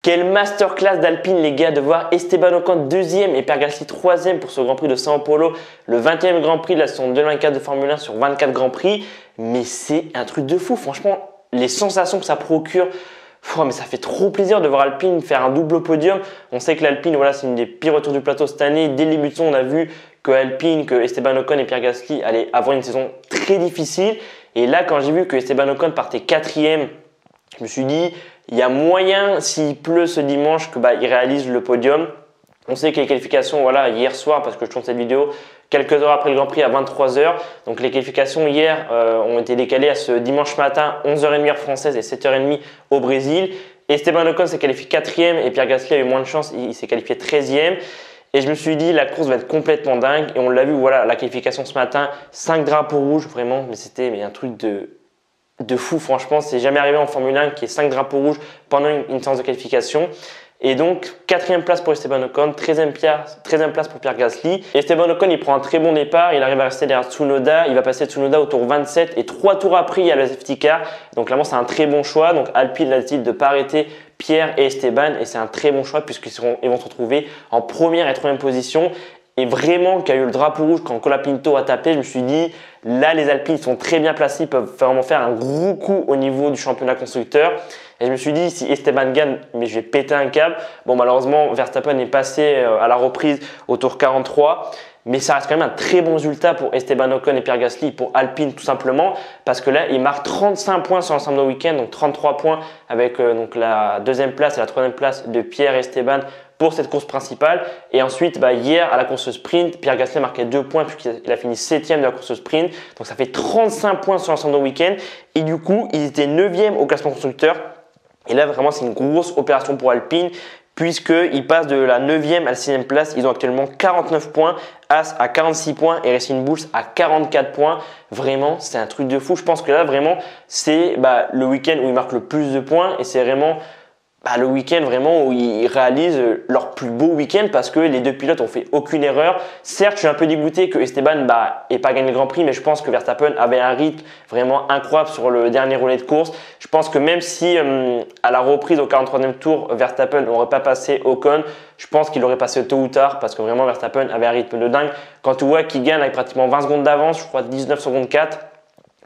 Quelle masterclass d'Alpine les gars, de voir Esteban Ocon 2e et Pierre Gasly 3e pour ce Grand Prix de Sao Paulo, le 20e Grand Prix de la saison 2024 de Formule 1 sur 24 Grands Prix. Mais c'est un truc de fou, franchement, les sensations que ça procure, mais ça fait trop plaisir de voir Alpine faire un double podium. On sait que l'Alpine, voilà, c'est une des pires retours du plateau cette année. Dès le début de saison, on a vu que Alpine, que Esteban Ocon et Pierre Gasly allaient avoir une saison très difficile. Et là, quand j'ai vu que Esteban Ocon partait 4e, je me suis dit, il y a moyen, s'il pleut ce dimanche, que il réalise le podium. On sait que les qualifications, voilà, hier soir, parce que je tourne cette vidéo quelques heures après le Grand Prix à 23 h. Donc les qualifications hier ont été décalées à ce dimanche matin, 11h30 heure française et 7h30 au Brésil. Esteban Ocon s'est qualifié 4e et Pierre Gasly a eu moins de chance, il s'est qualifié 13e. Et je me suis dit, la course va être complètement dingue. Et on l'a vu, voilà, la qualification ce matin, 5 drapeaux rouges, vraiment, mais c'était un truc de fou, franchement. C'est jamais arrivé en Formule 1 qu'il y ait 5 drapeaux rouges pendant une séance de qualification. Et donc, 4e place pour Esteban Ocon, 13e place pour Pierre Gasly. Esteban Ocon, il prend un très bon départ, il arrive à rester derrière Tsunoda, il va passer Tsunoda au tour 27 et 3 tours après, il y a le safety car. Donc clairement, c'est un très bon choix. Donc Alpine a décidé de ne pas arrêter Pierre et Esteban et c'est un très bon choix puisqu'ils vont se retrouver en première et 3e position. Et vraiment, qu'il y a eu le drapeau rouge quand Colapinto a tapé, je me suis dit, là, les Alpines sont très bien placés, ils peuvent vraiment faire un gros coup au niveau du championnat constructeur. Et je me suis dit, si Esteban gagne, mais je vais péter un câble. Bon, malheureusement, Verstappen est passé à la reprise au tour 43. Mais ça reste quand même un très bon résultat pour Esteban Ocon et Pierre Gasly, pour Alpine tout simplement. Parce que là, ils marquent 35 points sur l'ensemble de week-end, donc 33 points avec donc la 2e place et la 3e place de Pierre et Esteban pour cette course principale. Et ensuite, hier à la course sprint, Pierre Gasly a marqué 2 points puisqu'il a fini 7e de la course sprint. Donc ça fait 35 points sur l'ensemble de week-end. Et du coup, ils étaient 9e au classement constructeur. Et là, vraiment, c'est une grosse opération pour Alpine puisqu'ils passent de la 9e à la 6e place. Ils ont actuellement 49 points, As à 46 points et Racing Bulls à 44 points. Vraiment, c'est un truc de fou. Je pense que là, vraiment, c'est le week-end où ils marquent le plus de points et c'est vraiment le week-end vraiment où ils réalisent leur plus beau week-end parce que les deux pilotes ont fait aucune erreur. Certes, je suis un peu dégoûté que Esteban ait pas gagné le Grand Prix, mais je pense que Verstappen avait un rythme vraiment incroyable sur le dernier relais de course. Je pense que même si à la reprise au 43e tour, Verstappen n'aurait pas passé Ocon, je pense qu'il aurait passé tôt ou tard parce que vraiment Verstappen avait un rythme de dingue. Quand tu vois qu'il gagne avec pratiquement 20 secondes d'avance, je crois 19 secondes 4.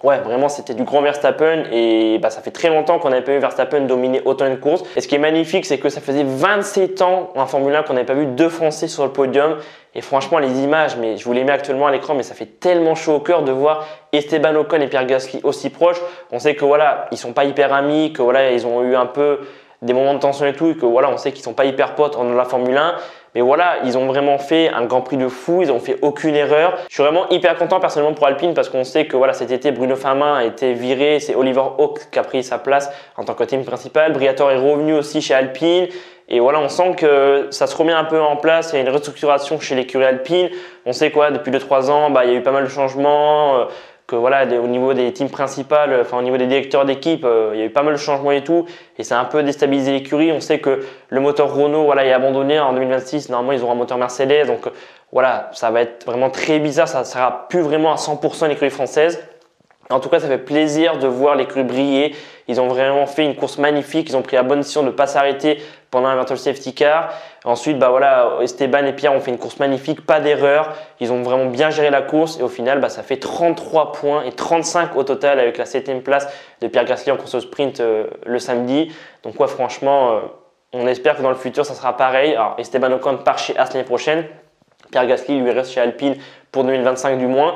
Ouais, vraiment, c'était du grand Verstappen et ça fait très longtemps qu'on n'avait pas vu Verstappen dominer autant une course. Et ce qui est magnifique, c'est que ça faisait 27 ans en Formule 1 qu'on n'avait pas vu 2 Français sur le podium. Et franchement, les images, mais je vous les mets actuellement à l'écran, mais ça fait tellement chaud au cœur de voir Esteban Ocon et Pierre Gasly aussi proches. On sait que voilà, ils sont pas hyper amis, que voilà, ils ont eu un peu des moments de tension et tout, et que voilà, on sait qu'ils sont pas hyper potes dans la Formule 1. Mais voilà, ils ont vraiment fait un Grand Prix de fou, ils ont fait aucune erreur. Je suis vraiment hyper content personnellement pour Alpine parce qu'on sait que voilà, cet été, Bruno Famin a été viré, c'est Oliver Hawk qui a pris sa place en tant que team principal. Briatore est revenu aussi chez Alpine. Et voilà, on sent que ça se remet un peu en place, il y a une restructuration chez l'écurie Alpine. On sait quoi, depuis 2-3 ans, il y a eu pas mal de changements. Que voilà, au niveau des teams principales, au niveau des directeurs d'équipe, il y a eu pas mal de changements et tout, et ça a un peu déstabilisé l'écurie. On sait que le moteur Renault est abandonné en 2026, normalement ils auront un moteur Mercedes, donc voilà, ça va être vraiment très bizarre, ça ne sera plus vraiment à 100% l'écurie française. En tout cas, ça fait plaisir de voir l'écurie briller. Ils ont vraiment fait une course magnifique. Ils ont pris la bonne décision de ne pas s'arrêter pendant un virtual safety car. Ensuite, Esteban et Pierre ont fait une course magnifique, pas d'erreur. Ils ont vraiment bien géré la course et au final, ça fait 33 points et 35 au total avec la 7e place de Pierre Gasly en course au sprint le samedi. Donc franchement, on espère que dans le futur, ça sera pareil. Alors, Esteban Ocon part chez As l'année prochaine. Pierre Gasly lui reste chez Alpine pour 2025 du moins.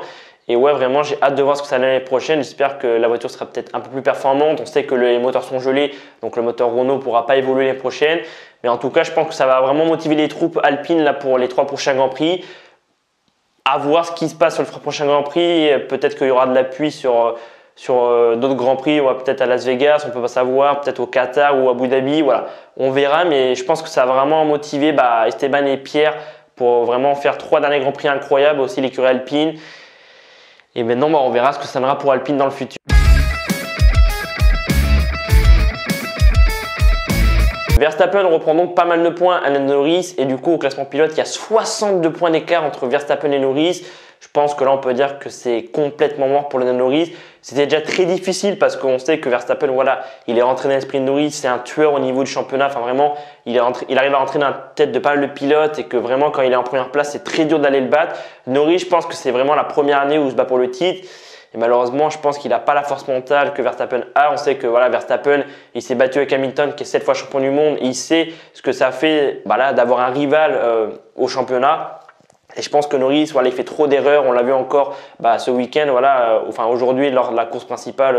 Et ouais, vraiment, j'ai hâte de voir ce que ça l'année prochaine. J'espère que la voiture sera peut-être un peu plus performante. On sait que les moteurs sont gelés, donc le moteur Renault ne pourra pas évoluer l'année prochaine. Mais en tout cas, je pense que ça va vraiment motiver les troupes alpines là, pour les 3 prochains Grands Prix. À voir ce qui se passe sur les 3 prochains Grands Prix. Peut-être qu'il y aura de l'appui sur d'autres Grands Prix, peut-être à Las Vegas, on ne peut pas savoir, peut-être au Qatar ou à Abu Dhabi. Voilà, on verra, mais je pense que ça va vraiment motiver Esteban et Pierre pour vraiment faire 3 derniers Grands Prix incroyables, aussi l'écurie alpine. Et maintenant, on verra ce que ça donnera pour Alpine dans le futur. Verstappen reprend donc pas mal de points à Norris et du coup au classement pilote, il y a 62 points d'écart entre Verstappen et Norris. Je pense que là, on peut dire que c'est complètement mort pour Norris. C'était déjà très difficile parce qu'on sait que Verstappen, voilà, il est rentré dans l'esprit de Norris, c'est un tueur au niveau du championnat. Enfin, vraiment, il arrive à rentrer dans la tête de pas mal de pilotes et que vraiment, quand il est en première place, c'est très dur d'aller le battre. Norris, je pense que c'est vraiment la première année où il se bat pour le titre. Et malheureusement, je pense qu'il n'a pas la force mentale que Verstappen a. On sait que voilà, Verstappen, il s'est battu avec Hamilton, qui est 7 fois champion du monde. Et il sait ce que ça fait d'avoir un rival au championnat. Et je pense que Norris, voilà, il fait trop d'erreurs. On l'a vu encore ce week-end, voilà, enfin aujourd'hui lors de la course principale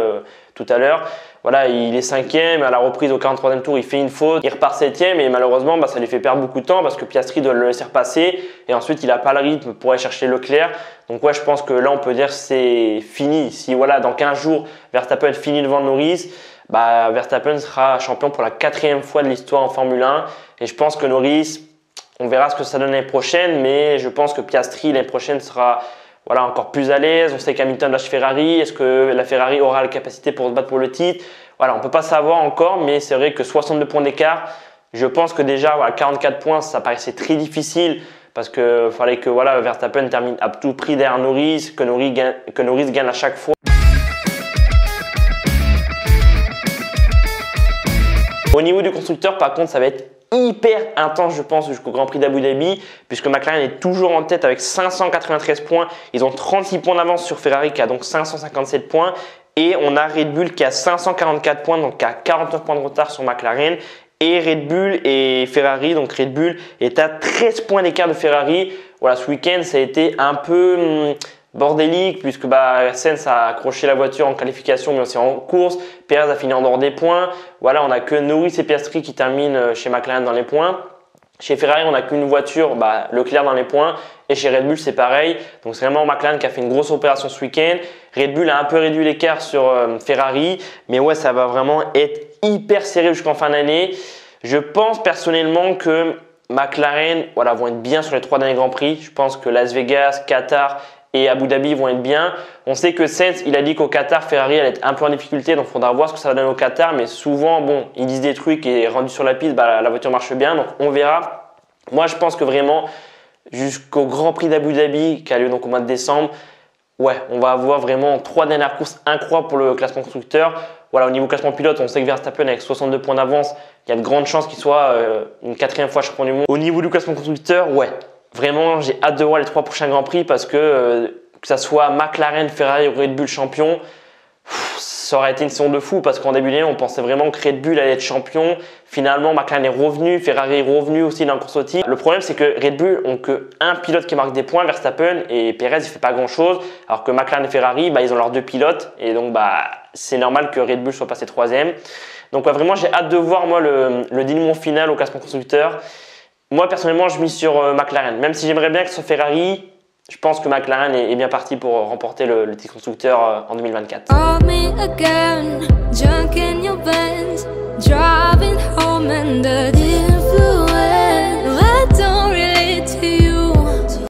tout à l'heure. Voilà, il est 5e, à la reprise au 43e tour, il fait une faute, il repart 7e et malheureusement, ça lui fait perdre beaucoup de temps parce que Piastri doit le laisser repasser et ensuite il n'a pas le rythme pour aller chercher Leclerc. Donc ouais, je pense que là on peut dire c'est fini. Si voilà, dans 15 jours, Verstappen finit devant Norris, Verstappen sera champion pour la 4e fois de l'histoire en Formule 1 et je pense que Norris, on verra ce que ça donne l'année prochaine, mais je pense que Piastri l'année prochaine sera encore plus à l'aise. On sait qu'Hamilton lâche Ferrari. Est-ce que la Ferrari aura la capacité pour se battre pour le titre? Voilà, on ne peut pas savoir encore, mais c'est vrai que 62 points d'écart, je pense que déjà 44 points, ça paraissait très difficile parce qu'il fallait que Verstappen termine à tout prix derrière Norris, que Norris gagne à chaque fois. Au niveau du constructeur, par contre, ça va être hyper intense, je pense, jusqu'au Grand Prix d'Abu Dhabi, puisque McLaren est toujours en tête avec 593 points. Ils ont 36 points d'avance sur Ferrari qui a donc 557 points. Et on a Red Bull qui a 544 points, donc qui a 49 points de retard sur McLaren. Et Red Bull et Ferrari, donc Red Bull est à 13 points d'écart de Ferrari. Voilà, ce week-end, ça a été un peu bordélique puisque Sainz a accroché la voiture en qualification mais aussi en course. Perez a fini en dehors des points. Voilà, on n'a que Norris et Piastri qui terminent chez McLaren dans les points. Chez Ferrari, on n'a qu'une voiture, Leclerc dans les points. Et chez Red Bull, c'est pareil. Donc c'est vraiment McLaren qui a fait une grosse opération ce week-end. Red Bull a un peu réduit l'écart sur Ferrari. Mais ouais, ça va vraiment être hyper serré jusqu'en fin d'année. Je pense personnellement que McLaren vont être bien sur les 3 derniers Grands Prix. Je pense que Las Vegas, Qatar et Abu Dhabi vont être bien. On sait que Sainz, il a dit qu'au Qatar, Ferrari allait être un peu en difficulté, donc il faudra voir ce que ça va donner au Qatar. Mais souvent, ils disent des trucs et rendu sur la piste, la voiture marche bien, donc on verra. Moi, je pense que vraiment, jusqu'au Grand Prix d'Abu Dhabi, qui a lieu donc au mois de décembre, on va avoir vraiment 3 dernières courses incroyables pour le classement constructeur. Voilà, au niveau classement pilote, on sait que Verstappen avec 62 points d'avance, il y a de grandes chances qu'il soit une 4e fois champion du monde. Au niveau du classement constructeur, vraiment, j'ai hâte de voir les 3 prochains Grands Prix parce que ça soit McLaren, Ferrari ou Red Bull champion, ça aurait été une saison de fou parce qu'en début d'année, on pensait vraiment que Red Bull allait être champion. Finalement, McLaren est revenu, Ferrari est revenu aussi dans la course au titre. Le problème, c'est que Red Bull ont qu'un pilote qui marque des points, Verstappen, et Perez, il fait pas grand-chose. Alors que McLaren et Ferrari, ils ont leurs 2 pilotes et donc c'est normal que Red Bull soit passé 3e. Donc vraiment, j'ai hâte de voir moi le dénouement final au classement constructeur. Moi, personnellement, je mise sur McLaren. Même si j'aimerais bien que ce soit Ferrari, je pense que McLaren est bien parti pour remporter le titre constructeur en 2024.